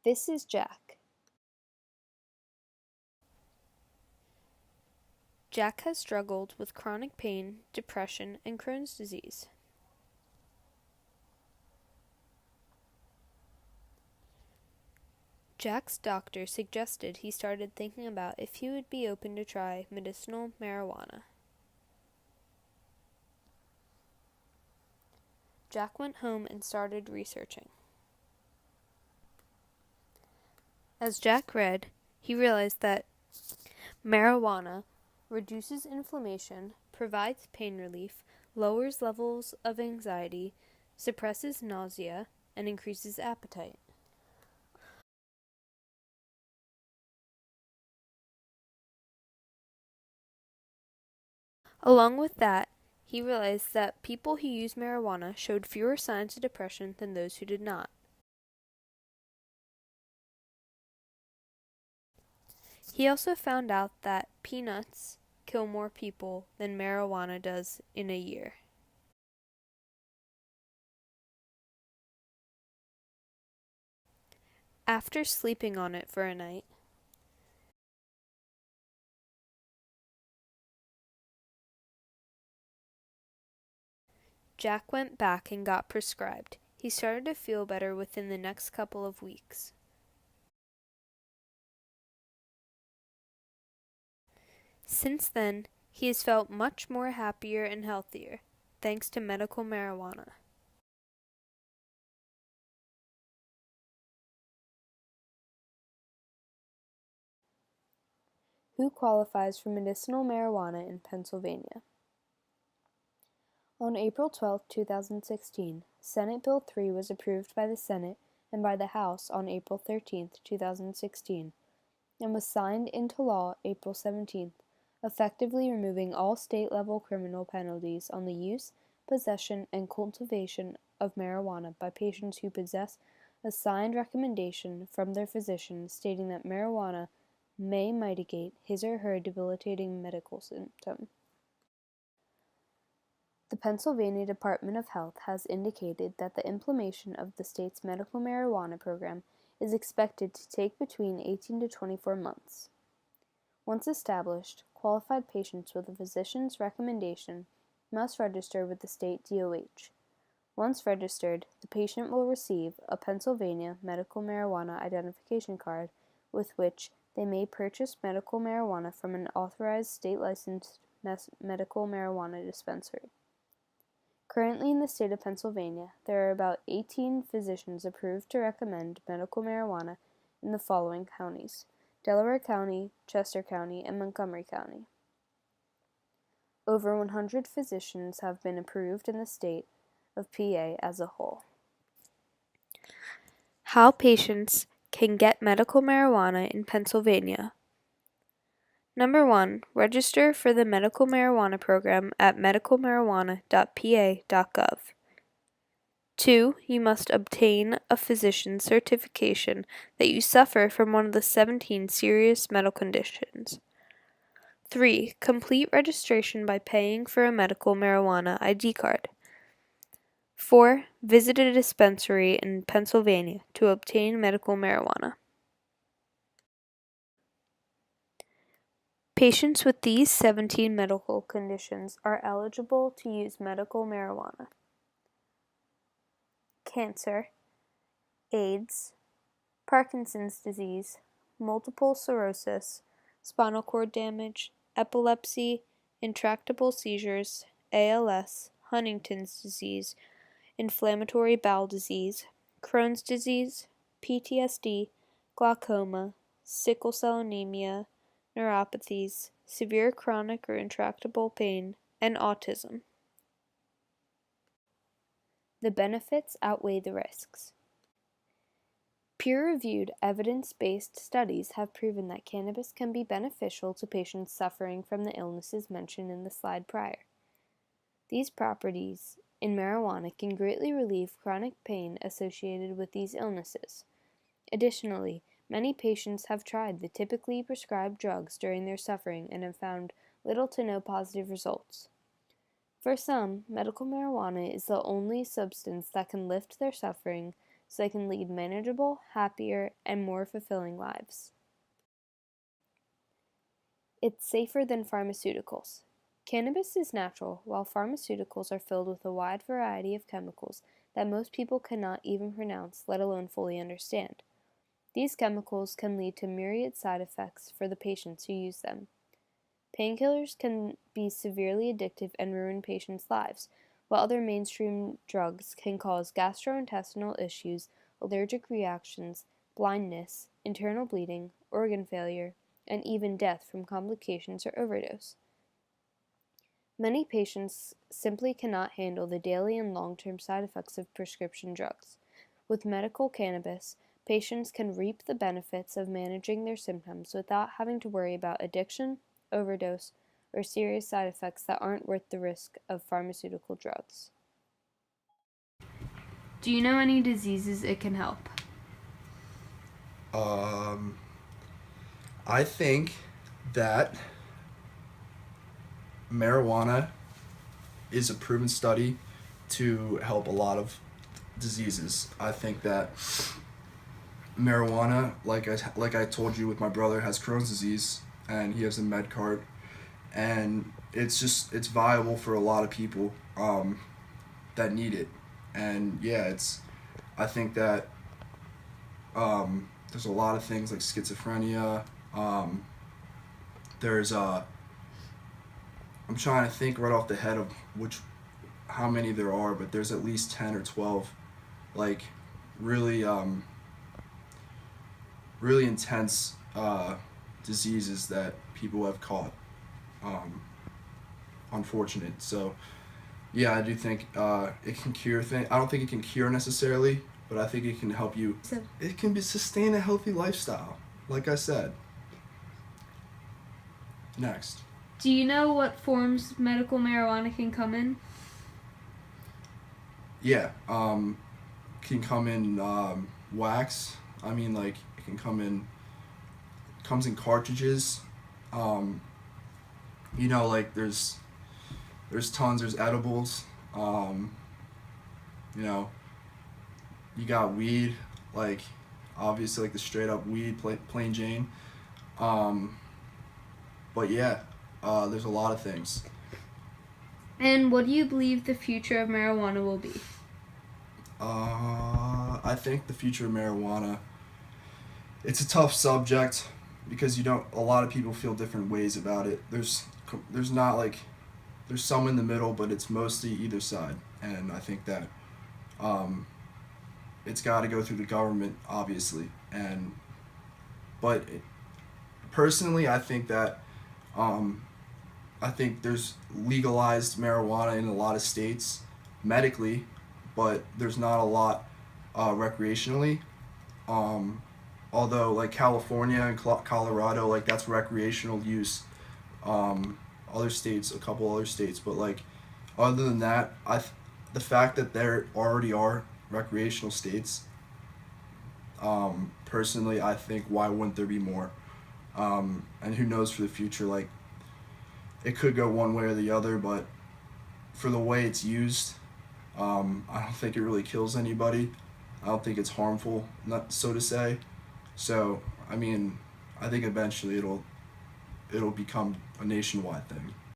This is Jack. Jack has struggled with chronic pain, depression, and Crohn's disease. Jack's doctor suggested he started thinking about if he would be open to try medicinal marijuana. Jack went home and started researching. As Jack read, he realized that marijuana reduces inflammation, provides pain relief, lowers levels of anxiety, suppresses nausea, and increases appetite. Along with that, he realized that people who used marijuana showed fewer signs of depression than those who did not. He also found out that peanuts kill more people than marijuana does in a year. After sleeping on it for a night, Jack went back and got prescribed. He started to feel better within the next couple of weeks. Since then, he has felt much more happier and healthier, thanks to medical marijuana. Who qualifies for medicinal marijuana in Pennsylvania? On April 12, 2016, Senate Bill 3 was approved by the Senate and by the House on April 13, 2016, and was signed into law April 17, effectively removing all state-level criminal penalties on the use, possession, and cultivation of marijuana by patients who possess a signed recommendation from their physician stating that marijuana may mitigate his or her debilitating medical symptom. The Pennsylvania Department of Health has indicated that the implementation of the state's medical marijuana program is expected to take between 18 to 24 months. Once established, qualified patients with a physician's recommendation must register with the state DOH. Once registered, the patient will receive a Pennsylvania medical marijuana identification card with which they may purchase medical marijuana from an authorized state-licensed medical marijuana dispensary. Currently in the state of Pennsylvania, there are about 18 physicians approved to recommend medical marijuana in the following counties: Delaware County, Chester County, and Montgomery County. Over 100 physicians have been approved in the state of PA as a whole. How patients can get medical marijuana in Pennsylvania. Number 1. Register for the medical marijuana program at medicalmarijuana.pa.gov. 2. You must obtain a physician's certification that you suffer from one of the 17 serious medical conditions. 3. Complete registration by paying for a medical marijuana ID card. 4. Visit a dispensary in Pennsylvania to obtain medical marijuana. Patients with these 17 medical conditions are eligible to use medical marijuana: cancer, AIDS, Parkinson's disease, multiple sclerosis, spinal cord damage, epilepsy, intractable seizures, ALS, Huntington's disease, inflammatory bowel disease, Crohn's disease, PTSD, glaucoma, sickle cell anemia, neuropathies, severe chronic or intractable pain, and autism. The benefits outweigh the risks. Peer-reviewed, evidence-based studies have proven that cannabis can be beneficial to patients suffering from the illnesses mentioned in the slide prior. These properties in marijuana can greatly relieve chronic pain associated with these illnesses. Additionally, many patients have tried the typically prescribed drugs during their suffering and have found little to no positive results. For some, medical marijuana is the only substance that can lift their suffering, so they can lead manageable, happier, and more fulfilling lives. It's safer than pharmaceuticals. Cannabis is natural, while pharmaceuticals are filled with a wide variety of chemicals that most people cannot even pronounce, let alone fully understand. These chemicals can lead to myriad side effects for the patients who use them. Painkillers can be severely addictive and ruin patients' lives, while other mainstream drugs can cause gastrointestinal issues, allergic reactions, blindness, internal bleeding, organ failure, and even death from complications or overdose. Many patients simply cannot handle the daily and long-term side effects of prescription drugs. With medical cannabis, patients can reap the benefits of managing their symptoms without having to worry about addiction, overdose, or serious side effects that aren't worth the risk of pharmaceutical drugs. Do you know any diseases it can help? I think that marijuana is a proven study to help a lot of diseases. I think that marijuana, like I told you with my brother, has Crohn's disease and he has a med card, and it's viable for a lot of people that need it, and yeah, I think that there's a lot of things like schizophrenia. There's I'm trying to think right off the head of how many there are, but there's at least 10 or 12 like really really intense diseases that people have caught. Um, Unfortunate. So yeah, I do think it can cure things. I don't think it can cure necessarily, but I think it can help you. It can sustain a healthy lifestyle, like I said. Next. Do you know what forms medical marijuana can come in? Yeah, can come in wax. I mean, like it can comes in cartridges. Um, like there's tons. There's edibles. You know, you got weed, like obviously like the straight up weed, plain Jane. Um, but yeah, there's a lot of things. And what do you believe the future of marijuana will be? I think the future of marijuana, it's a tough subject because a lot of people feel different ways about it. There's not like, there's some in the middle, but it's mostly either side. And I think that um, it's got to go through the government, obviously. Personally, I think that um, I think there's legalized marijuana in a lot of states medically, but there's not a lot recreationally. Um, Although like California and Colorado, like that's recreational use. Other states, a couple other states, but like other than that, the fact that there already are recreational states. Personally, I think why wouldn't there be more? And who knows for the future? Like it could go one way or the other, but for the way it's used, I don't think it really kills anybody. I don't think it's harmful, not so to say. So I mean, I think eventually it'll become a nationwide thing.